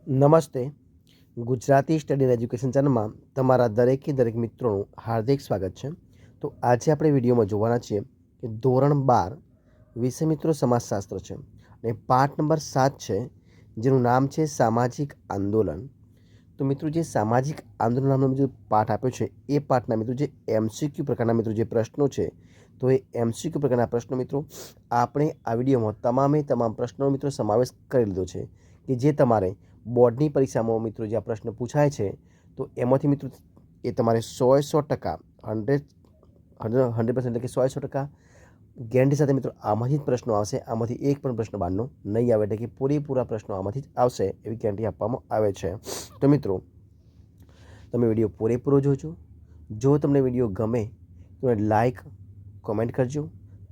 નમસ્તે. Gujarati study and education ચેનલમાં તમારા દરેકે દરેક મિત્રોનું હાર્દિક સ્વાગત છે. તો આજે આપણે વિડીયોમાં જોવાના છીએ કે ધોરણ 12 વિષય મિત્રો સમાજશાસ્ત્ર છે અને પાઠ નંબર 7 છે, જેનું નામ છે સામાજિક આંદોલન. તો મિત્રો જે સામાજિક આંદોલન નામનો જે પાઠ આપ્યો છે એ પાઠના મિત્રો જે MCQ પ્રકારના મિત્રો જે પ્રશ્નો છે, તો એ MCQ પ્રકારના પ્રશ્નો મિત્રો આપણે આ વિડીયોમાં તમામ પ્રશ્નોનો મિત્રો સમાવેશ કરી લીધો છે કે જે તમારે બોર્ડની પરીક્ષામાં મિત્રો જે આ પ્રશ્ન પૂછાય છે તો એમાંથી મિત્રો એ તમારે 100% 100% એટલે કે 100% ગેરંટી સાથે મિત્રો આમાંથી જ પ્રશ્નો આવશે. આમાંથી એક પણ પ્રશ્ન બહારનો નહીં આવે, એટલે કે પૂરેપૂરા પ્રશ્નો આમાંથી જ આવશે એવી ગેરંટી આપવામાં આવે છે. તો મિત્રો તમે વિડીયો પૂરેપૂરો જોજો. જો તમને વિડીયો ગમે તો લાઈક કોમેન્ટ કરજો,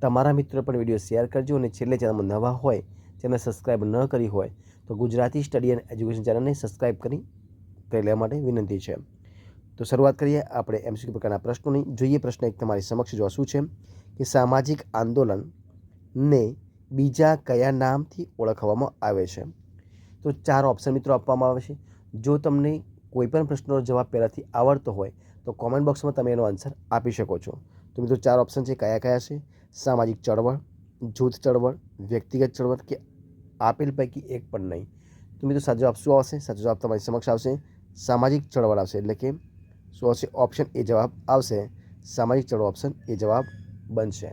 તમારા મિત્રો પણ વિડીયો શેર કરજો અને છેલ્લે ચેનલમાં નવા હોય, ચેનલ સબસ્ક્રાઈબ ન કરી હોય તો ગુજરાતી સ્ટડી એન્ડ એજ્યુકેશન ચેનલને સબસ્ક્રાઈબ કરી લેવા માટે વિનંતી છે. તો શરૂઆત કરીએ આપણે MCQ પ્રકારના પ્રશ્નોની. જોઈએ પ્રશ્ન એક તમારી સમક્ષ જો શું છે કે સામાજિક આંદોલનને બીજા કયા નામથી ઓળખવામાં આવે છે? તો 4 ઓપ્શન મિત્રો આપવામાં આવે છે. જો તમને કોઈ પણ પ્રશ્નનો જવાબ પહેલાંથી આવડતો હોય તો કોમેન્ટ બોક્સમાં તમે એનો આન્સર આપી શકો છો. તો મિત્રો 4 ઓપ્શન છે. કયા કયા છે? સામાજિક ચળવળ, જૂથ ચળવળ, વ્યક્તિગત ચળવળ કે આપેલ પૈકી એક પણ નહીં. તો મિત્રો સાચો જવાબ શું આવશે? સાચો જવાબ તમારી સમક્ષ આવશે સામાજિક ચળવળ આવશે. એટલે કે શું આવશે? ઓપ્શન એ જવાબ આવશે. સામાજિક ચળવળ ઓપ્શન એ જવાબ બનશે.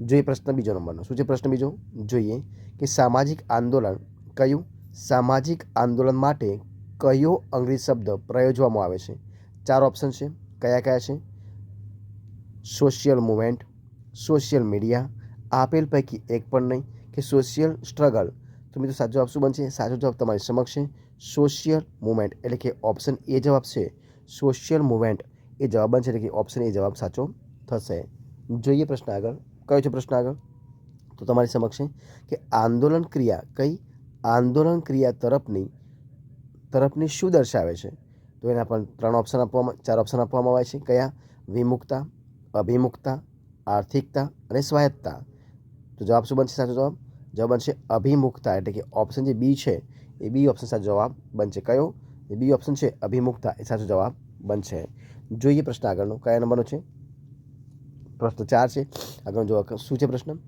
જોઈએ પ્રશ્ન બીજો નંબરનો. શું છે પ્રશ્ન બીજો? જોઈએ કે સામાજિક આંદોલન કયું? સામાજિક આંદોલન માટે કયો અંગ્રેજી શબ્દ પ્રયોજવામાં આવે છે? 4 ઓપ્શન છે. કયા કયા છે? સોશિયલ મુવમેન્ટ, સોશિયલ મીડિયા, આપેલ પૈકી એક પણ નહીં કે સોશિયલ સ્ટ્રગલ. તો મિત્રો સાચો જવાબ શું બનશે? સાચો જવાબ તમારી સમક્ષ છે સોશિયલ મુવમેન્ટ, એટલે કે ઓપ્શન એ જવાબ છે સોશિયલ મુવમેન્ટ એ જવાબ બનશે, એટલે કે ઓપ્શન એ જવાબ સાચો થશે. જોઈએ પ્રશ્ન આગળ. કયો છે પ્રશ્ન આગળ? તો તમારી સમક્ષ છે કે આંદોલન ક્રિયા કઈ? આંદોલન ક્રિયા તરફની શું દર્શાવે છે? તો એના પણ 4 ઓપ્શન આપવામાં આવે છે. કયા? વિમુખતા, અભિમુખતા, આર્થિકતા અને સ્વાયત્તતા. તો જવાબ શું બનશે? સાચો જવાબ બનશે અભિમુખતા, એટલે કે ઓપ્શન જે બી છે એ બી ઓપ્શન સાચો જવાબ બનશે. કયો? એ બી ઓપ્શન છે અભિમુખતા એ સાચો જવાબ બનશે. જોઈએ પ્રશ્ન આગળનો. કયા નંબરનો છે? પ્રશ્ન 4 છે. આગળનો જવાબ શું છે પ્રશ્ન?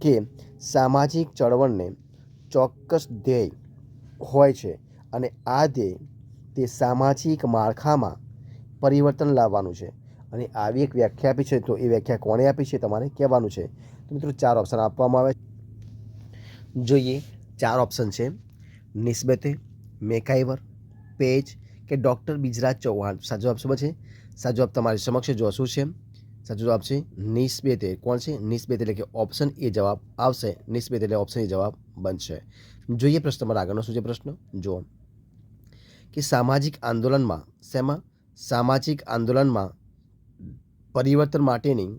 કે સામાજિક ચળવળને ચોક્કસ ધ્યેય હોય છે અને આ ધ્યેય તે સામાજિક માળખામાં પરિવર્તન લાવવાનું છે. અને આવી એક વ્યાખ્યા આપી છે, તો એ વ્યાખ્યા કોણે આપી છે તમારે કહેવાનું છે. તો મિત્રો 4 ઓપ્શન આપવામાં આવે. જોઈએ 4 ઓપ્શન છે. નિસ્બતે, મેકાઈવર, પેજ કે ડૉક્ટર બિજરાજ ચૌહાણ. સાચો જવાબ શું છે? સાચો જવાબ તમારી સમક્ષ જો શું છે? સાચો જવાબ છે નિસ્બતે. કોણ છે? નિસ્બતે, એટલે કે ઓપ્શન એ જવાબ આવશે. નિસ્બતે એટલે ઓપ્શન એ જવાબ બનશે. જોઈએ પ્રશ્ન નંબર આગળનો. શું છે પ્રશ્ન? જુઓ કે સામાજિક આંદોલનમાં સામાજિક આંદોલનમાં પરિવર્તન માટેની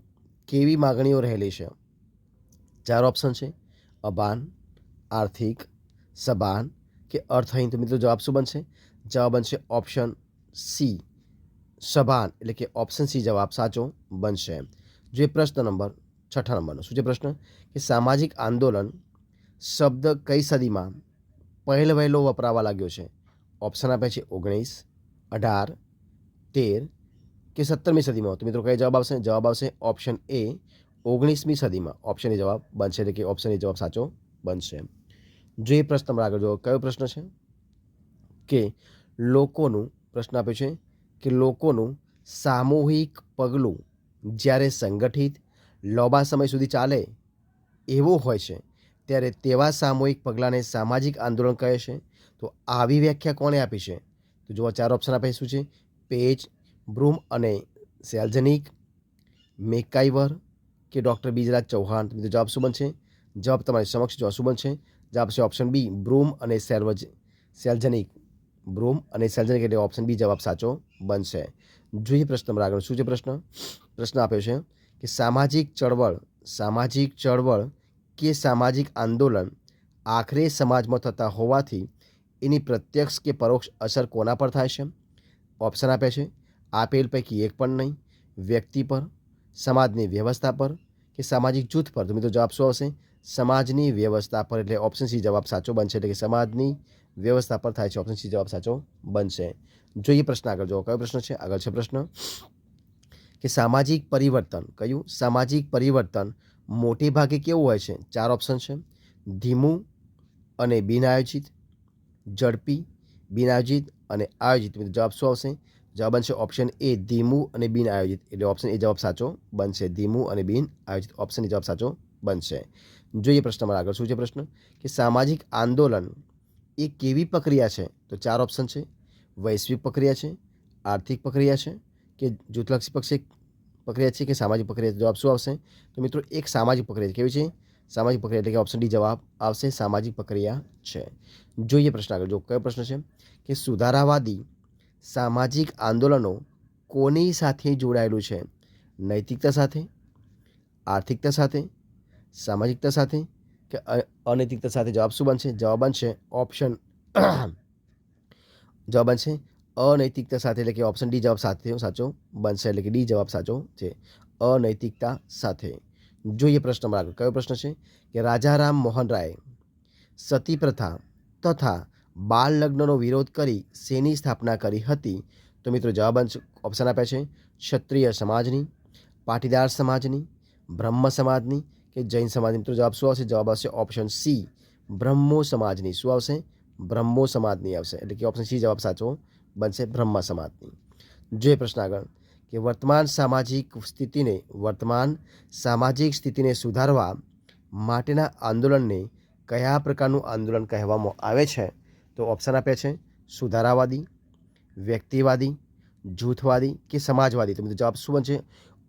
કેવી માગણીઓ રહેલી છે? 4 ઓપ્શન છે. અભાન, આર્થિક, સભાન કે અર્થહીન. તો મિત્રો જવાબ શું બનશે? જવાબ બનશે ઓપ્શન સી સભાન, એટલે કે ઓપ્શન સી જવાબ સાચો બનશે. જે પ્રશ્ન નંબર 6 નંબરનો. શું છે પ્રશ્ન? કે સામાજિક આંદોલન શબ્દ કઈ સદીમાં વહેલો વપરાવા લાગ્યો છે? ઓપ્શન આપે છે 19, 18, 13 કે 17મી સદીમાં. તો મિત્રો કઈ જવાબ આવશે? જવાબ આવશે ઓપ્શન એ 19મી સદીમાં. ઓપ્શન એ જવાબ બનશે, એટલે કે ઓપ્શન એ જવાબ સાચો બનશે. જોઈએ પ્રશ્ન નંબર આગળ. જો કયો પ્રશ્ન છે? કે લોકોનું પ્રશ્ન આપ્યો છે કે લોકોનું સામૂહિક પગલું જ્યારે સંગઠિત લાંબા સમય સુધી ચાલે એવું હોય છે ત્યારે તેવા સામૂહિક પગલાંને સામાજિક આંદોલન કહે છે. તો આવી વ્યાખ્યા કોણે આપી છે? તો જો 4 ઓપ્શન આપે શું છે? પેજ, બ્રૂમ અને સેલ્જનિક, મેકાઈવર કે ડૉક્ટર બિજરાજ ચૌહાણ. તો જવાબ શું બનશે? જવાબ તમારી સમક્ષ જો શું બનશે? જવાબ છે ઓપ્શન બી બ્રૂમ અને સેલ્જનિક. બ્રૂમ અને સેલ્જનિક, એટલે ઓપ્શન બી જવાબ સાચો બનશે. જોઈએ પ્રશ્ન નંબર આગળ. શું છે પ્રશ્ન આપ્યો છે કે સામાજિક ચળવળ કે સામાજિક આંદોલન આખરે સમાજમાં થતા હોવાથી એની પ્રત્યક્ષ કે પરોક્ષ અસર કોના પર થાય છે? ઓપ્શન આપ્યા છે. આપેલ પૈકી એક પણ નહીં. વ્યક્તિ પર, સમાજની વ્યવસ્થા પર કે સામાજિક જૂથ પર. તો મિત્રો જવાબ શું આવશે? સમાજની વ્યવસ્થા પર, એટલે ઓપ્શન સી જવાબ સાચો બનશે, એટલે કે સમાજની વ્યવસ્થા પર થાય છે. ઓપ્શન સી જવાબ સાચો બનશે. જોઈએ પ્રશ્ન આગળ. જો કયો પ્રશ્ન છે? આગળ છે પ્રશ્ન કે સામાજિક પરિવર્તન, કયું? સામાજિક પરિવર્તન મોટે ભાગે કેવું હોય છે? 4 ઓપ્શન છે: ધીમું અને બિનઆયોજિત, ઝડપી, બિનઆયોજિત અને આયોજિત. જવાબ શું આવશે? જવાબ બનશે ઓપ્શન એ, ધીમું અને બિનઆયોજિત. એટલે ઓપ્શન એ જવાબ સાચો બનશે. ધીમું અને બિનઆયોજિત, ઓપ્શન એ જવાબ સાચો બનશે. જોઈએ પ્રશ્નમાં આગળ શું છે પ્રશ્ન કે સામાજિક આંદોલન એ કેવી પ્રક્રિયા છે? તો 4 ઓપ્શન છે: વૈશ્વિક પ્રક્રિયા છે, આર્થિક પ્રક્રિયા છે, કે જૂથલક્ષી પ્રક્રિયા છે, કે સામાજિક પ્રક્રિયા. જવાબ શું આવશે? તો મિત્રો એક સામાજિક પ્રક્રિયા. કેવી છે? સામાજિક પ્રક્રિયા, એટલે કે ઓપ્શન ડી જવાબ આવશે. સામાજિક પ્રક્રિયા છે. જોઈએ પ્રશ્ન આગળ. જો કયો પ્રશ્ન છે કે સુધારાવાદી સામાજિક આંદોલનો કોની સાથે જોડાયેલું છે? નૈતિકતા સાથે, આર્થિકતા સાથે, સામાજિકતા સાથે, કે અનૈતિકતા સાથે. જવાબ શું બનશે? જવાબ બનશે ઓપ્શન જવાબ બનશે અનૈતિકતા સાથે, એટલે કે ઓપ્શન ડી જવાબ સાચો બનશે. એટલે કે ડી જવાબ સાચો છે, અનૈતિકતા સાથે. જોઈએ પ્રશ્ન આગળ. કયો પ્રશ્ન છે કે રાજા રામ મોહન રાય સતી પ્રથા તથા બાળ લગ્નનો વિરોધ કરી શેની સ્થાપના કરી હતી? તો મિત્રો જવાબ ઓપ્શન આપ્યા છે: ક્ષત્રિય સમાજની, પાટીદાર સમાજની, બ્રહ્મ સમાજની, કે જૈન સમાજની. મિત્રો જવાબ શું આવશે? જવાબ આવશે ઓપ્શન સી, બ્રહ્મો સમાજની. શું આવશે? બ્રહ્મો સમાજની આવશે. એટલે કે ઓપ્શન સી જવાબ સાચો બનશે, બ્રહ્મ સમાજની. જોઈએ પ્રશ્ન આગળ કે વર્તમાન સામાજિક સ્થિતિને સુધારવા માટેના આંદોલનને કયા પ્રકારનું આંદોલન કહેવામાં આવે છે? તો ઓપ્શન આપ્યા છે: સુધારાવાદી, વ્યક્તિવાદી, જૂથવાદી, કે સમાજવાદી. તો જવાબ શું બનશે?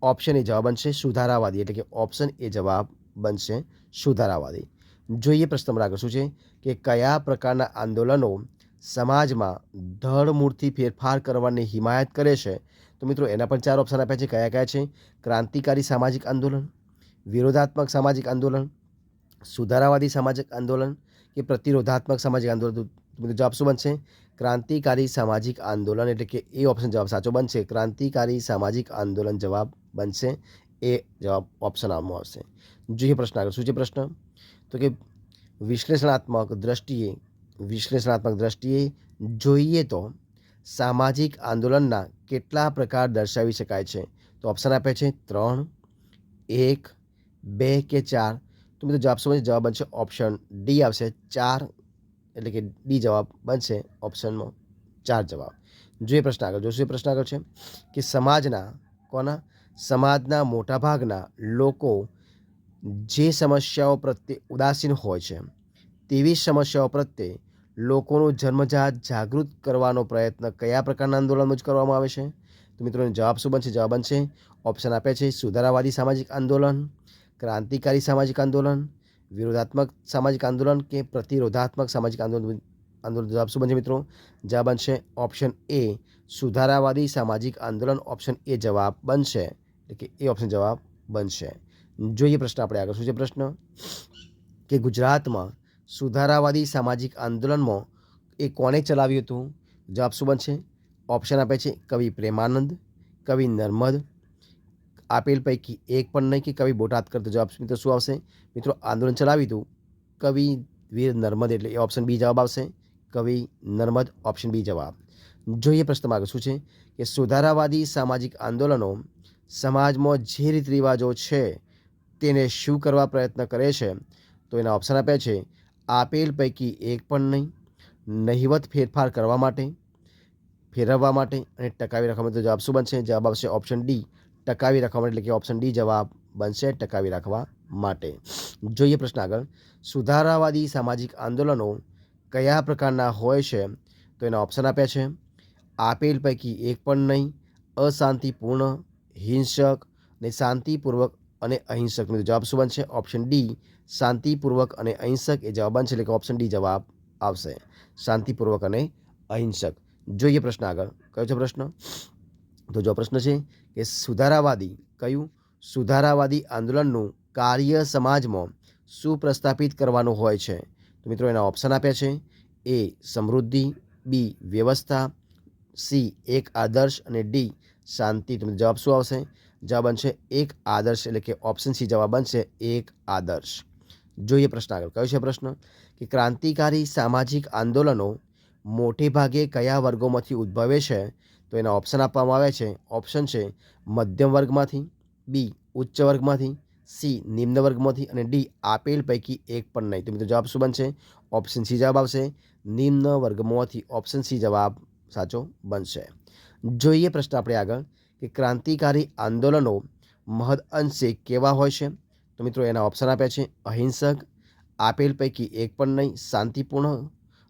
ઓપ્શન એ જવાબ બનશે સુધારાવાદી. એટલે કે ઓપ્શન એ જવાબ બનશે સુધારાવાદી. જોઈએ પ્રશ્ન નંબર આગળ શું છે કે કયા પ્રકારના આંદોલનો સમાજમાં ધડમૂળથી ફેરફાર કરવાની હિમાયત કરે છે? તો મિત્રો એના પણ 4 ઓપ્શન આપ્યા છે. કયા કયા છે? ક્રાંતિકારી સામાજિક આંદોલન, વિરોધાત્મક સામાજિક આંદોલન, સુધારાવાદી સામાજિક આંદોલન, કે પ્રતિરોધાત્મક સામાજિક આંદોલન. જવાબ શું બનશે? ક્રાંતિકારી સામાજિક આંદોલન. એટલે કે એ ઓપ્શન જવાબ સાચો બનશે. ક્રાંતિકારી સામાજિક આંદોલન જવાબ બનશે. એ જવાબ ઓપ્શન આમાં આવશે. જોઈએ પ્રશ્ન આગળ શું છે પ્રશ્ન તો કે વિશ્લેષણાત્મક દ્રષ્ટિએ જોઈએ તો સામાજિક આંદોલનના કેટલા પ્રકાર દર્શાવી શકાય છે? તો ઓપ્શન આપે છે 3, 1, 2 કે 4. તો મિત્રો જવાબ શું બનશે? જવાબ બનશે ઓપ્શન ડી આવશે 4, એટલે કે ડી જવાબ બનશે ઓપ્શનમાં 4 જવાબ. જોઈએ પ્રશ્ન આગળ. જોશું પ્રશ્ન આગળ છે કે સમાજના મોટાભાગના લોકો જે સમસ્યાઓ પ્રત્યે ઉદાસીન હોય છે તેવી સમસ્યાઓ પ્રત્યે લોકોનું જન્મજાત જાગૃત કરવાનો પ્રયત્ન કયા પ્રકારના આંદોલનમાં જ કરવામાં આવે છે? તો મિત્રો જવાબ શું બનશે? જવાબ બનશે ઓપ્શન આપે છે: સુધારાવાદી સામાજિક આંદોલન, ક્રાંતિકારી સામાજિક આંદોલન, વિરોધાત્મક સામાજિક આંદોલન, કે પ્રતિરોધાત્મક સામાજિક આંદોલન. જવાબ શું બનશે મિત્રો? જવાબ બનશે ઓપ્શન એ, સુધારાવાદી સામાજિક આંદોલન. ઓપ્શન એ જવાબ બનશે. એટલે કે એ ઓપ્શન જવાબ બનશે. જોઈએ પ્રશ્ન આપણે આગળ શું છે પ્રશ્ન કે ગુજરાતમાં સુધારાવાદી સામાજિક આંદોલનમાં એ કોણે ચલાવ્યું હતું? જવાબ શું બનશે? ઓપ્શન આપે છે: કવિ પ્રેમાનંદ, કવિ નર્મદ, આપેલ પૈકી એક પણ નહીં, કે કવિ બોટાદકર. તો જવાબ મિત્રો શું આવશે? મિત્રો આંદોલન ચલાવ્યું હતું કવિ વીર નર્મદ. એટલે એ ઓપ્શન બી જવાબ આવશે, કવિ નર્મદ. ઓપ્શન બી જવાબ. જોઈએ પ્રશ્નમાં આગળ શું છે કે સુધારાવાદી સામાજિક આંદોલનો સમાજમાં જે રીત રિવાજો છે તેને શું કરવા પ્રયત્ન કરે છે? તો એના ઓપ્શન આપ્યા છે: આપેલ પૈકી એક પણ નહીં, નહિવત ફેરફાર કરવા માટે, ફેરવવા માટે અને ટકાવી રાખવા માટે. જવાબ શું બનશે? જવાબ આવશે ઓપ્શન ડી, ટકાવી રાખવા માટે. એટલે કે ઓપ્શન ડી જવાબ બનશે, ટકાવી રાખવા માટે. જોઈએ પ્રશ્ન આગળ. સુધારાવાદી સામાજિક આંદોલનો કયા પ્રકારના હોય છે? તો એના ઓપ્શન આપ્યા છે: આપેલ પૈકી એક પણ નહીં, અશાંતિપૂર્ણ, હિંસક, ને શાંતિપૂર્વક અને અહિંસક. જવાબ શું બનશે? ઓપ્શન ડી, શાંતિપૂર્વક અને અહિંસક એ જવાબ બનશે. એટલે કે ઓપ્શન ડી જવાબ આવશે, શાંતિપૂર્વક અને અહિંસક. જોઈએ પ્રશ્ન આગળ. કયો છે પ્રશ્ન? તો જો પ્રશ્ન છે કે સુધારાવાદી આંદોલનનું કાર્ય સમાજમાં શું પ્રસ્થાપિત કરવાનું હોય છે? તો મિત્રો એના ઓપ્શન આપ્યા છે: એ સમૃદ્ધિ, બી વ્યવસ્થા, સી એક આદર્શ, અને ડી શાંતિ. તો જવાબ શું આવશે? જવાબ બનશે એક આદર્શ. એટલે કે ઓપ્શન સી જવાબ બનશે એક આદર્શ. જોઈએ પ્રશ્ન આગળ. કયો છે પ્રશ્ન કે ક્રાંતિકારી સામાજિક આંદોલનો મોટે ભાગે કયા વર્ગોમાંથી ઉદ્ભવે છે? તો એના ઓપ્શન આપવામાં આવ્યા છે. ઓપ્શન છે મધ્યમ વર્ગમાંથી, બી ઉચ્ચ વર્ગમાંથી, સી નિમ્ન વર્ગમાંથી અને ડી આપેલ પૈકી એક પણ નહીં. તો મિત્રો જવાબ શું બનશે? ઓપ્શન સી જવાબ આવશે. નિમ્ન વર્ગમાંથી ઓપ્શન સી જવાબ સાચો બનશે. જોઈએ પ્રશ્ન આપણે આગળ કે ક્રાંતિકારી આંદોલનો મહદ અંશે કેવા હોય છે? તો મિત્રો એના ઓપ્શન આપ્યા છે અહિંસક, આપેલ પૈકી એક પણ નહીં, શાંતિપૂર્ણ,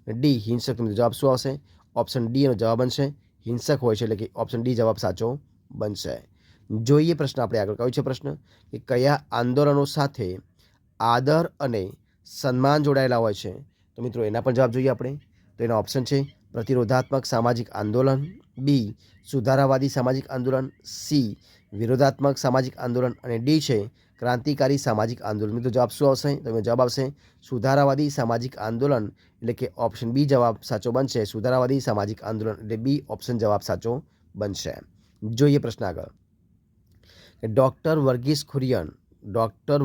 ડી હિંસક. મિત્રો જવાબ શું આવશે? ઓપ્શન ડી એનો જવાબ બનશે. હિંસક હોય છે એટલે કે ઓપ્શન ડી જવાબ સાચો બનશે. જોઈએ પ્રશ્ન આપણે આગળ. કયો છે પ્રશ્ન કે કયા આંદોલનો સાથે આદર અને સન્માન જોડાયેલા હોય છે? તો મિત્રો એના પણ જવાબ જોઈએ આપણે. તો એના ઓપ્શન છે પ્રતિરોધાત્મક સામાજિક આંદોલન, બી સુધારાવાદી સામાજિક આંદોલન, સી વિરોધાત્મક સામાજિક આંદોલન અને ડી છે ક્રાંતિકારી સામાજિક આંદોલન. મિત્રો જવાબ શું આવશે? તો જવાબ આવશે સુધારાવાદી સામાજિક આંદોલન એટલે કે ઓપ્શન બી જવાબ સાચો બનશે. સુધારાવાદી સામાજિક આંદોલન એટલે બી ઓપ્શન જવાબ સાચો બનશે. જોઈએ પ્રશ્ન આગળ. ડૉક્ટર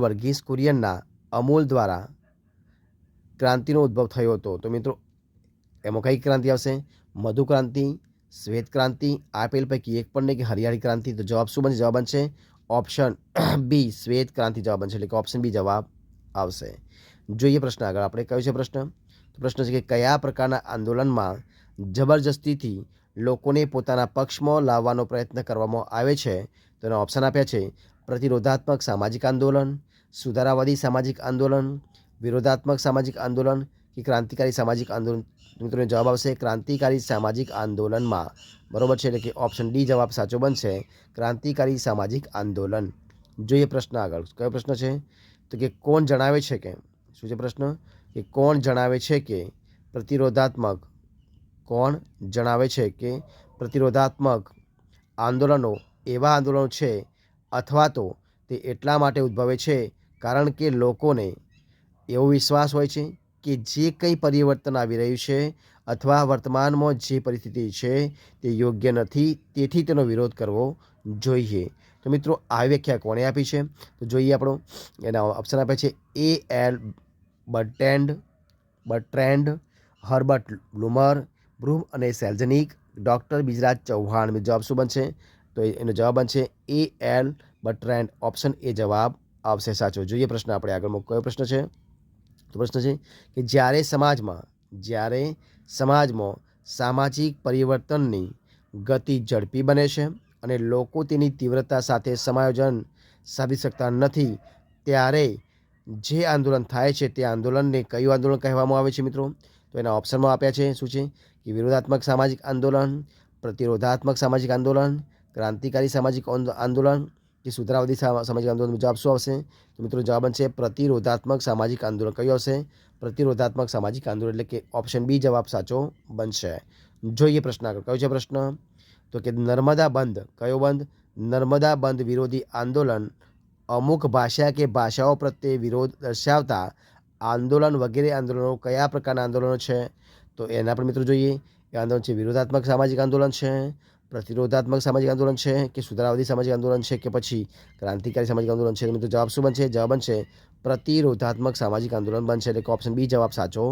વર્ગીસ કુરિયનના અમૂલ દ્વારા ક્રાંતિનો ઉદ્ભવ થયો હતો. તો મિત્રો એમાં કઈ ક્રાંતિ આવશે? મધુ ક્રાંતિ, શ્વેત ક્રાંતિ, આપેલ પૈકી એક પણ નહીં કે હરિયાળી ક્રાંતિ. તો જવાબ શું બનશે? જવાબ બનશે ઓપ્શન બી શ્વેત ક્રાંતિ જવાબ બનશે એટલે કે ઓપ્શન બી જવાબ આવશે. જોઈએ પ્રશ્ન આગળ આપણે. કયો છે પ્રશ્ન? તો પ્રશ્ન છે કે કયા પ્રકારના આંદોલનમાં જબરજસ્તીથી લોકોને પોતાના પક્ષમાં લાવવાનો પ્રયત્ન કરવામાં આવે છે? તો એના ઓપ્શન આપ્યા છે પ્રતિરોધાત્મક સામાજિક આંદોલન, સુધારાવાદી સામાજિક આંદોલન, વિરોધાત્મક સામાજિક આંદોલન કે ક્રાંતિકારી સામાજિક આંદોલન. મિત્રોને જવાબ આવશે ક્રાંતિકારી સામાજિક આંદોલનમાં. બરોબર છે એટલે કે ઓપ્શન ડી જવાબ સાચો બનશે. ક્રાંતિકારી સામાજિક આંદોલન. જોઈએ પ્રશ્ન આગળ. કયો પ્રશ્ન છે? તો કે કોણ જણાવે છે કે શું છે પ્રશ્ન કે કોણ જણાવે છે કે પ્રતિરોધાત્મક આંદોલનો એવા આંદોલનો છે અથવા તો તે એટલા માટે ઉદ્ભવે છે કારણ કે લોકોને એવો વિશ્વાસ હોય છે કે જે કંઈ પરિવર્તન આવી રહ્યું છે અથવા વર્તમાનમાં જે પરિસ્થિતિ છે તે યોગ્ય નથી, તેથી તેનો વિરોધ કરવો જોઈએ. તો મિત્રો આ વ્યાખ્યા કોણે આપી છે? તો જોઈએ આપણો. એના ઓપ્શન આપ્યા છે એ એલ બર્ટ્રેન્ડ, હર્બર્ટ બ્લુમર, બ્રૂમ અને સેલ્ઝનિક, ડૉક્ટર બિજરાજ ચૌહાણ. જવાબ શું બનશે? તો એનો જવાબ બનશે એ એલ બર્ટ્રેન્ડ. ઓપ્શન એ જવાબ આવશે સાચો. જોઈએ પ્રશ્ન આપણે આગળમાં. કયો પ્રશ્ન છે? તો પ્રશ્ન છે કે જ્યારે સમાજમાં સામાજિક પરિવર્તનની ગતિ ઝડપી બને છે અને લોકો તેની તીવ્રતા સાથે સમાયોજન સાધી શકતા નથી ત્યારે જે આંદોલન થાય છે તે આંદોલનને કયું આંદોલન કહેવામાં આવે છે મિત્રો? તો એના ઓપ્શનમાં આપ્યા છે. શું છે કે વિરોધાત્મક સામાજિક આંદોલન, પ્રતિરોધાત્મક સામાજિક આંદોલન, ક્રાંતિકારી સામાજિક આંદોલન કે સુધારાવાદી સામાજિક આંદોલન. જવાબ શું આવશે? તો મિત્રો જવાબ બનશે પ્રતિરોધાત્મક સામાજિક આંદોલન. કયું આવશે? પ્રતિરોધાત્મક સામાજિક આંદોલન એટલે કે ઓપ્શન બી જવાબ સાચો બનશે. જોઈએ પ્રશ્ન આગળ. કયો છે પ્રશ્ન? તો કે નર્મદા બંધ. કયો બંધ? નર્મદા બંધ વિરોધી આંદોલન અમુક ભાષા કે ભાષાઓ પ્રત્યે વિરોધ દર્શાવતા આંદોલન વગેરે આંદોલનો કયા પ્રકારના આંદોલનો છે? તો એના પર મિત્રો જોઈએ. એ આંદોલન છે વિરોધાત્મક સામાજિક આંદોલન છે, પ્રતિરોધાત્મક સામાજિક આંદોલન છે કે સુધારાવાદી સામાજિક આંદોલન છે કે પછી ક્રાંતિકારી સામાજિક આંદોલન છે? મિત્રો જવાબ શું બનશે? જવાબ બનશે પ્રતિરોધાત્મક સામાજિક આંદોલન બનશે એટલે કે ઓપ્શન બી જવાબ સાચો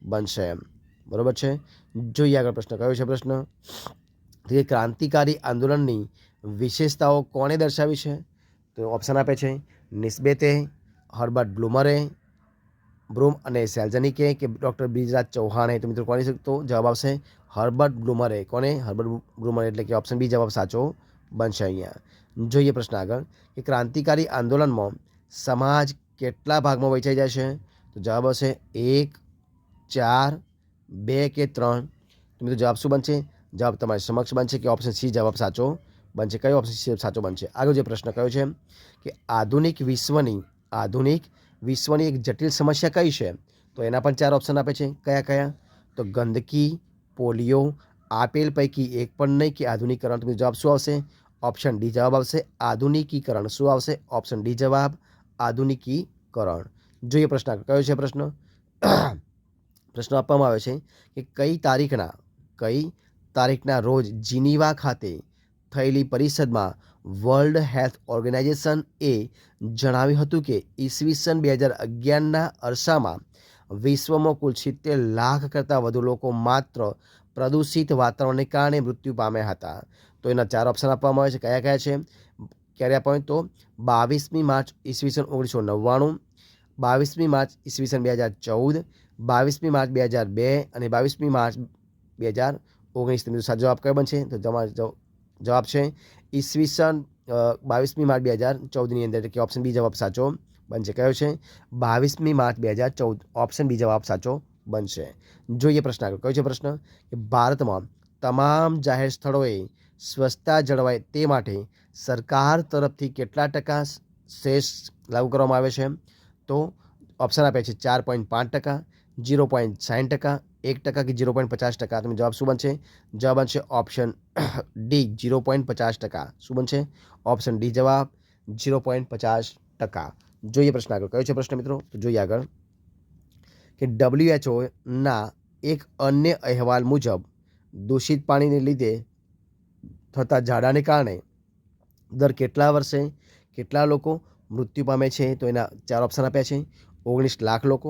બનશે. બરોબર છે. જોઈએ આગળ પ્રશ્ન. કયો છે પ્રશ્ન? કે ક્રાંતિકારી આંદોલનની વિશેષતાઓ કોણે દર્શાવી છે? તો ઓપ્શન આપે છે નિસ્બેતે, હર્બર્ટ બ્રૂમ અને સેલ્ઝનિકે કે ડૉક્ટર બિજરાજ ચૌહાણે. તો મિત્રો કોની તો જવાબ આવશે હર્બર્ટ બ્લુમરે. કોને? હર્બર્ટ બ્લુમરે એટલે કે ઓપ્શન બી જવાબ સાચો બનશે અહીંયા. જોઈએ પ્રશ્ન આગળ કે ક્રાંતિકારી આંદોલનમાં સમાજ કેટલા ભાગમાં વહેંચાઈ જાય છે? તો જવાબ આવશે 1, 4, 2 કે 3. તો મિત્રો જવાબ શું બનશે? જવાબ તમારી સમક્ષ બનશે કે ઓપ્શન સી જવાબ સાચો બનશે. કયો ઓપ્શન સી સાચો બનશે? આગળ જે પ્રશ્ન કયો છે કે આધુનિક વિશ્વની એક જટિલ સમસ્યા કઈ છે? તો એના પણ 4 ઓપ્શન આપે છે. કયા? તો ગંદકી, પોલિયો, આપેલ પૈકી એક પણ નહીં કે આધુનિકીકરણ. તો જવાબ શું આવશે? ઓપ્શન ડી જવાબ આવશે આધુનિકીકરણ. શું આવશે? ઓપ્શન ડી જવાબ આધુનિકીકરણ. જોઈએ પ્રશ્ન કયો છે પ્રશ્ન? પ્રશ્ન આપવામાં આવે છે કે કઈ તારીખના રોજ જીનીવા ખાતે થયેલી પરિષદમાં વર્લ્ડ હેલ્થ ઓર્ગેનાઇઝેશન એ જણાવ્યું હતું કે ઈસવીસન 2011ના અરસામાં વિશ્વમાં કુલ 70 લાખ કરતાં વધુ લોકો માત્ર પ્રદૂષિત વાતાવરણને કારણે મૃત્યુ પામ્યા હતા. તો એના 4 ઓપ્શન આપવામાં આવે છે. કયા કયા છે? ક્યારે આપવામાં? તો 22મી માર્ચ ઈસવીસન 1999, 22મી માર્ચ ઈસવીસન 2014, 22મી માર્ચ 2002 અને 22મી માર્ચ 2019. મિત્રો સાચો જવાબ કયો બનશે? તો જવાબ છે ઈસવીસન 22મી માર્ચ 2014ની અંદર, એટલે કે ઓપ્શન બી જવાબ સાચો બનશે. કયો છે? 22મી માર્ચ 2014. ઓપ્શન બી જવાબ સાચો બનશે. જોઈએ પ્રશ્ન આગળ. કયો છે પ્રશ્ન? કે ભારતમાં તમામ જાહેર સ્થળોએ સ્વચ્છતા જળવાય તે માટે સરકાર તરફથી કેટલા ટકા સેસ લાગુ કરવામાં આવે છે? તો ઓપ્શન આપ્યા છે 4.5%, 0.60%, 1% કે 0.50%. તમે જવાબ શું બનશે? જવાબ બનશે ઓપ્શન ડી 0.50%. શું બનશે? ઓપ્શન ડી જવાબ 0.50%. જોઈએ પ્રશ્ન આગળ. કયો છે પ્રશ્ન મિત્રો? તો જોઈએ આગળ કે WHO ના એક અન્ય અહેવાલ મુજબ દૂષિત પાણીને લીધે થતા ઝાડાને કારણે દર કેટલા વર્ષે કેટલા લોકો મૃત્યુ પામે છે? તો એના 4 ઓપ્શન આપ્યા છે. 19 લાખ લોકો,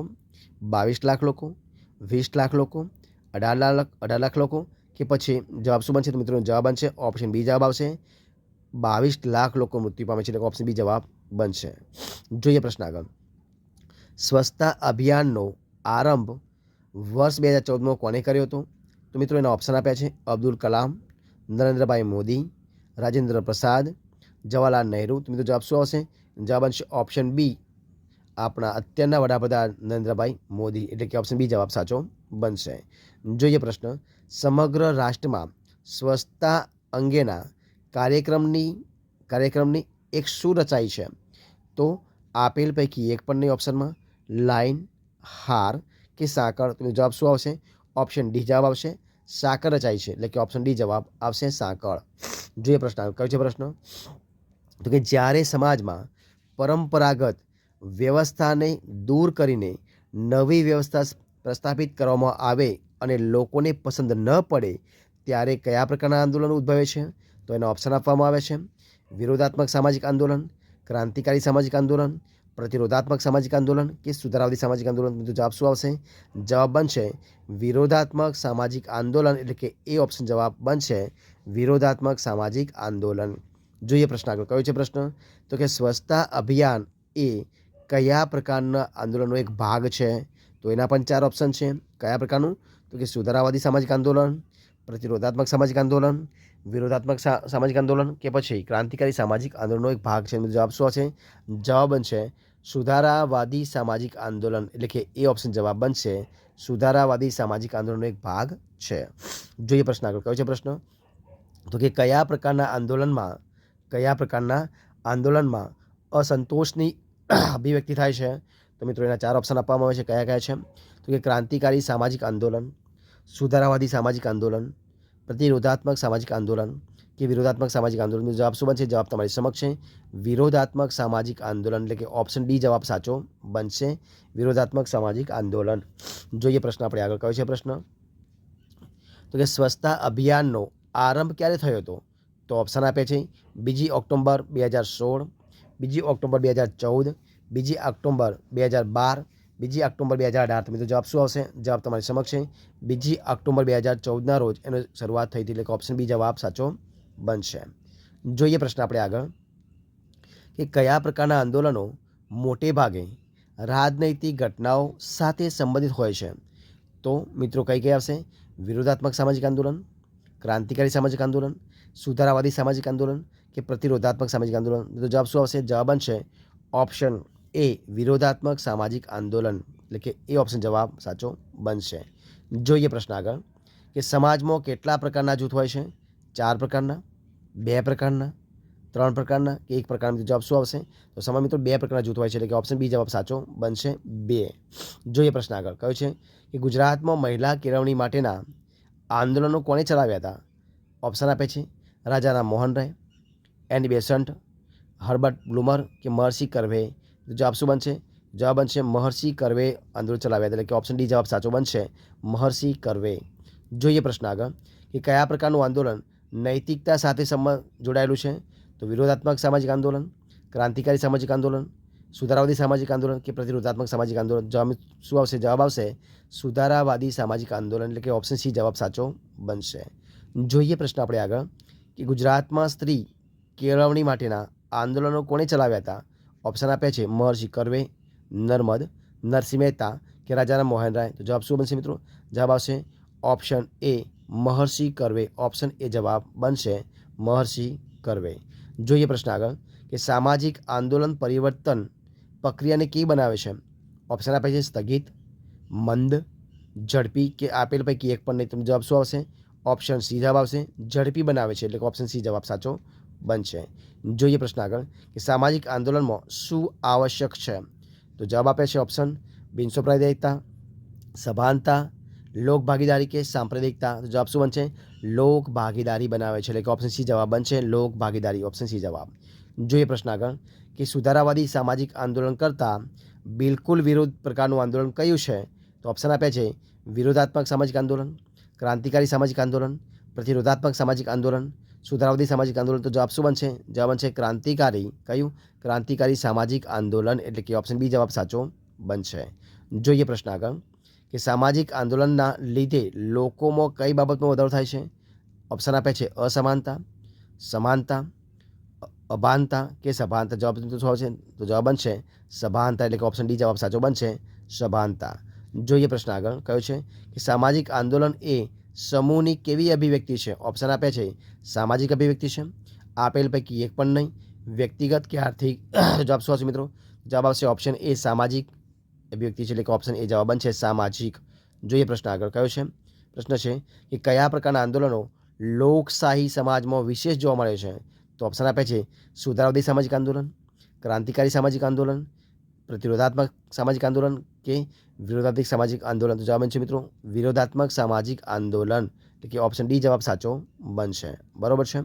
22 લાખ લોકો, 20 લાખ લોકો, 18 લાખ લોકો, કે પછી જવાબ શું બનશે? તો મિત્રો જવાબ બનશે ઓપ્શન બી જવાબ આવશે 22 લાખ લોકો મૃત્યુ પામે છે, એટલે ઓપ્શન બી જવાબ બનશે. જોઈએ પ્રશ્ન આગળ. સ્વચ્છતા અભિયાનનો આરંભ વર્ષ 2014માં કોને કર્યો હતો? તો મિત્રો એના ઓપ્શન આપ્યા છે. અબ્દુલ કલામ, નરેન્દ્રભાઈ મોદી, રાજેન્દ્ર પ્રસાદ, જવાહરલાલ નહેરુ. તો મિત્રો જવાબ શું આવશે? જવાબ બનશે ઓપ્શન બી આપણા અત્યારના વડાપ્રધાન નરેન્દ્રભાઈ મોદી, એટલે કે ઓપ્શન બી જવાબ સાચો બનશે. જોઈએ પ્રશ્ન. સમગ્ર રાષ્ટ્રમાં સ્વચ્છતા અંગેના કાર્યક્રમની એક શું રચાઈ છે? તો આપેલ પૈકી એક પણ નહીં ઓપ્શનમાં. લાઈન, હાર કે સાંકળ. તો જવાબ શું આવશે? ઓપ્શન ડી જવાબ આવશે સાંકળ રચાઈ છે, એટલે કે ઓપ્શન ડી જવાબ આવશે સાંકળ. જોઈએ પ્રશ્ન. કયો છે પ્રશ્ન? તો કે જ્યારે સમાજમાં પરંપરાગત વ્યવસ્થાને દૂર કરીને નવી વ્યવસ્થા પ્રસ્થાપિત કરવામાં આવે અને લોકોને પસંદ ન પડે ત્યારે કયા પ્રકારના આંદોલન ઉદ્ભવે છે? તો એના ઓપ્શન આપવામાં આવે છે. વિરોધાત્મક સામાજિક આંદોલન, ક્રાંતિકારી સામાજિક આંદોલન, પ્રતિરોધાત્મક સામાજિક આંદોલન કે સુધારાવાદી સામાજિક આંદોલન. તો જવાબ શું આવશે? જવાબ બનશે વિરોધાત્મક સામાજિક આંદોલન, એટલે કે એ ઓપ્શન જવાબ બનશે વિરોધાત્મક સામાજિક આંદોલન. જોઈએ પ્રશ્ન આગળ. કયો છે પ્રશ્ન? તો કે સ્વચ્છતા અભિયાન એ કયા પ્રકારના આંદોલનનો એક ભાગ છે? તો એના પણ 4 ઓપ્શન છે. કયા પ્રકારનું? તો કે સુધારાવાદી સામાજિક આંદોલન, પ્રતિરોધાત્મક સામાજિક આંદોલન, વિરોધાત્મક સામાજિક આંદોલન કે પછી ક્રાંતિકારી સામાજિક આંદોલનનો એક ભાગ છે. જવાબ શું હશે? જવાબ બનશે સુધારાવાદી સામાજિક આંદોલન, એટલે કે એ ઓપ્શન જવાબ બનશે સુધારાવાદી સામાજિક આંદોલનનો એક ભાગ છે. જોઈએ પ્રશ્ન આગળ. કયો છે પ્રશ્ન? તો કે કયા પ્રકારના આંદોલનમાં અસંતોષની અભિવ્યક્તિ થાય છે? તો મિત્રો એના 4 ઓપ્શન આપવામાં આવે છે. કયા કયા છે? તો કે ક્રાંતિકારી સામાજિક આંદોલન, સુધારાવાદી સામાજિક આંદોલન, પ્રતિરોધાત્મક સામાજિક આંદોલન કે વિરોધાત્મક સામાજિક આંદોલન. જવાબ શું બનશે? જવાબ તમારી સમક્ષ છે વિરોધાત્મક સામાજિક આંદોલન, એટલે કે ઓપ્શન ડી જવાબ સાચો બનશે વિરોધાત્મક સામાજિક આંદોલન. જોઈએ પ્રશ્ન આપણે આગળ. કયો છે પ્રશ્ન? તો કે સ્વચ્છતા અભિયાનનો આરંભ ક્યારે થયો હતો? તો ઓપ્શન આપે છે 2 ઓક્ટોબર 2016, 2 ઓક્ટોબર 2014, 2 ઓક્ટોબર 2012, 2 ઓક્ટોબર 2018. તો મિત્રો જવાબ શું આવશે? જવાબ તમારી સમક્ષ છે 2 ઓક્ટોબર 2014ના રોજ એની શરૂઆત થઈ હતી, એટલે કે ઓપ્શન બી જવાબ સાચો બનશે. જોઈએ પ્રશ્ન આપણે આગળ કે કયા પ્રકારના આંદોલનો મોટે ભાગે રાજનૈતિક ઘટનાઓ સાથે સંબંધિત હોય છે? તો મિત્રો કઈ આવશે? વિરોધાત્મક સામાજિક આંદોલન, ક્રાંતિકારી સામાજિક આંદોલન, સુધારાવાદી સામાજિક આંદોલન કે પ્રતિરોધાત્મક સામાજિક આંદોલન. તો જવાબ શું આવશે? જવાબ બનશે ઓપ્શન એ વિરોધાત્મક સામાજિક આંદોલન, એટલે કે એ ઓપ્શન જવાબ સાચો બનશે. જોઈએ પ્રશ્ન આગળ કે સમાજમાં કેટલા પ્રકારના જૂથ હોય છે? 4 પ્રકારના, 2 પ્રકારના, 3 પ્રકારના કે 1 પ્રકારના. જવાબ શું આવશે? તો સમાજ મિત્રો 2 પ્રકારના જૂથ હોય છે, એટલે કે ઓપ્શન બી જવાબ સાચો બનશે 2. જોઈએ પ્રશ્ન આગળ. કયો છે કે ગુજરાતમાં મહિલા કેળવણી માટેના આંદોલનો કોણે ચલાવ્યા હતા? ઓપ્શન આપે છે રાજારામ મોહન રાય, એની બેસન્ટ, હર્બર્ટ બ્લુમર કે મહર્ષિ કર્વે. જવાબ શું બનશે? જવાબ બનશે મહર્ષિ કર્વે આંદોલન ચલાવ્યા હતા, એટલે કે ઓપ્શન ડી જવાબ સાચો બનશે મહર્ષિ કર્વે. જોઈએ પ્રશ્ન આગળ કે કયા પ્રકારનું આંદોલન નૈતિકતા સાથે જોડાયેલું છે? તો વિરોધાત્મક સામાજિક આંદોલન, ક્રાંતિકારી સામાજિક આંદોલન, સુધારાવાદી સામાજિક આંદોલન કે પ્રતિરોધાત્મક સામાજિક આંદોલન? જવાબ શું આવશે? જવાબ આવશે સુધારાવાદી સામાજિક આંદોલન, એટલે કે ઓપ્શન સી જવાબ સાચો બનશે. જોઈએ પ્રશ્ન આપણે આગળ કે ગુજરાતમાં સ્ત્રી કેળવણી માટેના આંદોલનો કોણે ચલાવ્યા હતા? ઓપ્શન આપ્યા છે મહર્ષિ કર્વે, નર્મદ, નરસિંહ મહેતા કે રાજારામ મોહન રાય. તો જવાબ શું બનશે મિત્રો? જવાબ આવશે option A Maharshi Karve. Option A જવાબ બનશે મહર્ષિ કર્વે. જોઈએ પ્રશ્ન આગળ કે સામાજિક આંદોલન પરિવર્તન પ્રક્રિયાને કેવી બનાવે છે? ઓપ્શન આપે છે સ્થગિત, મંદ, ઝડપી કે આપેલ પૈકી એક પણ નહીં. તો જવાબ શું આવશે? ઓપ્શન સી જવાબ આવશે ઝડપી બનાવે છે, એટલે કે ઓપ્શન સી જવાબ સાચો બનશે. જોઈએ પ્રશ્ન આગળ કે સામાજિક આંદોલનમાં શું આવશ્યક છે? તો જવાબ આપે છે ઓપ્શન બિનસાંપ્રદાયિકતા, સભાનતા, લોક ભાગીદારી કે સાંપ્રદાયિકતા. તો જવાબ શું બનશે? લોક ભાગીદારી બનાવે છે, એટલે કે ઓપ્શન સી જવાબ બનશે લોક ભાગીદારી. ઓપ્શન સી જવાબ. જોઈએ પ્રશ્ન આગળ કે સુધારાવાદી સામાજિક આંદોલન કરતાં બિલકુલ વિરોધ પ્રકારનું આંદોલન કયું છે? તો ઓપ્શન આપ્યા છે વિરોધાત્મક સામાજિક આંદોલન, ક્રાંતિકારી સામાજિક આંદોલન, પ્રતિરોધાત્મક સામાજિક આંદોલન, સુધારાવાદી સામાજિક આંદોલન. તો જવાબ શું બનશે? જવાબ બનશે ક્રાંતિકારી. કયું? ક્રાંતિકારી સામાજિક આંદોલન, એટલે કે ઓપ્શન બી જવાબ સાચો બનશે. જોઈએ પ્રશ્ન આગળ કે સામાજિક આંદોલનના લીધે લોકોમાં કઈ બાબતમાં વધારો થાય છે? ઓપ્શન આપ્યા છે અસમાનતા, સમાનતા, અભાનતા કે સભાનતા. જવાબ શું આવશે? તો જવાબ બનશે સભાનતા, એટલે કે ઓપ્શન ડી જવાબ સાચો બનશે સભાનતા. જોઈએ પ્રશ્ન આગળ કયો છે કે સામાજિક આંદોલન એ સમૂહની કેવી અભિવ્યક્તિ છે? ઓપ્શન આપ્યા છે સામાજિક અભિવ્યક્તિ છે, આપેલ પૈકી એક પણ નહીં, વ્યક્તિગત કે આર્થિક. જવાબ શું આવશે મિત્રો? જવાબ આવશે ઓપ્શન એ સામાજિક અભિવ્યક્તિ છે, એટલે કે ઓપ્શન એ જવાબ બનશે સામાજિક. જોઈએ પ્રશ્ન આગળ કયો છે? પ્રશ્ન છે કે કયા પ્રકારના આંદોલનો લોકશાહી સમાજમાં વિશેષ જોવા મળે છે? તો ઓપ્શન આપ્યા છે સુધારાવાદી સામાજિક આંદોલન, ક્રાંતિકારી સામાજિક આંદોલન, પ્રતિરોધાત્મક સામાજિક આંદોલન કે વિરોધાત્મક સામાજિક આંદોલન. તો જવાબ બનશે મિત્રો વિરોધાત્મક સામાજિક આંદોલન, એટલે કે ઓપ્શન ડી જવાબ સાચો બનશે. બરોબર છે.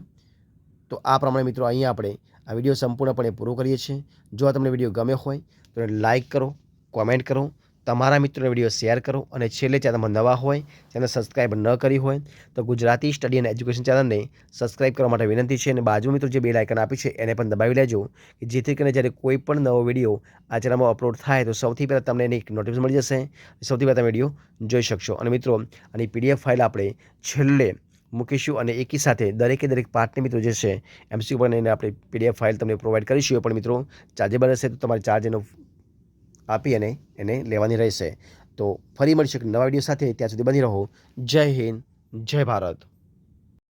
તો આ પ્રમાણે મિત્રો અહીંયા આપણે આ વિડીયો સંપૂર્ણપણે પૂરો કરીએ છીએ. જો તમને વિડીયો ગમ્યો હોય તો લાઇક કરો, કોમેન્ટ કરો, તમારા મિત્રોને વિડીયો શેર કરો અને છેલ્લે ચેનલમાં નવા હોય, ચેનલ સબસ્ક્રાઈબ ન કરી હોય તો ગુજરાતી સ્ટડી અને એજ્યુકેશન ચેનલને સબસ્ક્રાઈબ કરવા માટે વિનંતી છે. અને બાજુ મિત્રો જે બેલ આઇકન આપી છે એને પણ દબાવી લેજો, કે જેથી કરીને જ્યારે કોઈ પણ નવો વિડીયો આ ચેનલમાં અપલોડ થાય તો સૌથી પહેલાં તમને એની એક નોટિફિકેશન મળી જશે, સૌથી પહેલાં તમે વિડીયો જોઈ શકશો. અને મિત્રો આની PDF ફાઇલ આપણે છેલ્લે મૂકીશું અને એકી સાથે દરેક પાર્ટની મિત્રો જે છે MCQ પર એને આપણે PDF ફાઇલ તમને પ્રોવાઈડ કરીશું. પણ મિત્રો ચાર્જેબલ હશે તો તમારે ચાર્જ એનો આપી અને એને લેવાની રહેશે. તો ફરી મળીશું એક નવા વિડીયો સાથે. ત્યાં સુધી બની રહો. જય હિન્દ, જય ભારત.